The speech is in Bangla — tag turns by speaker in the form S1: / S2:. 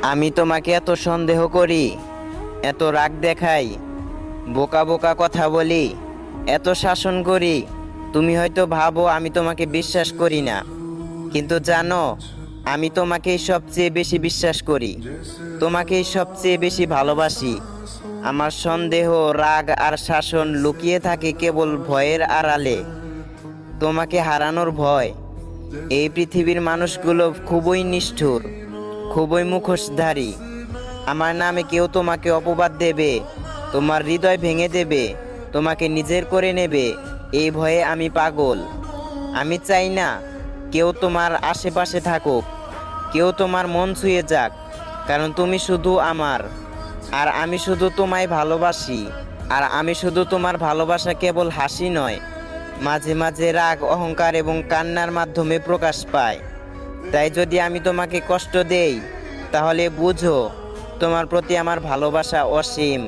S1: আমি তোমাকে এত সন্দেহ করি, এত রাগ দেখাই, বোকা বোকা কথা বলি, এত শাসন করি। তুমি হয়তো ভাবো আমি তোমাকে বিশ্বাস করি না, কিন্তু জানো আমি তোমাকেই সবচেয়ে বেশি বিশ্বাস করি, তোমাকেই সবচেয়ে বেশি ভালোবাসি। আমার সন্দেহ, রাগ আর শাসন লুকিয়ে থাকে কেবল ভয়ের আড়ালে, তোমাকে হারানোর ভয়। এই পৃথিবীর মানুষগুলো খুবই নিষ্ঠুর, খুবই মুখোশধারী। আমার নামে কেউ তোমাকে অপবাদ দেবে, তোমার হৃদয় ভেঙে দেবে, তোমাকে নিজের করে নেবে। এই ভয়ে আমি পাগল। আমি চাই না কেউ তোমার আশেপাশে থাকুক, কেউ তোমার মন ছুঁয়ে যাক, কারণ তুমি শুধু আমার, আর আমি শুধু তোমায় ভালোবাসি। আর আমি শুধু তোমার ভালোবাসা কেবল হাসি নয়, মাঝে মাঝে রাগ, অহংকার এবং কান্নার মাধ্যমে প্রকাশ পায়। তাই যদি আমি তোমাকে কষ্ট দেই, তাহলে বুঝো তোমার প্রতি আমার ভালোবাসা অসীম।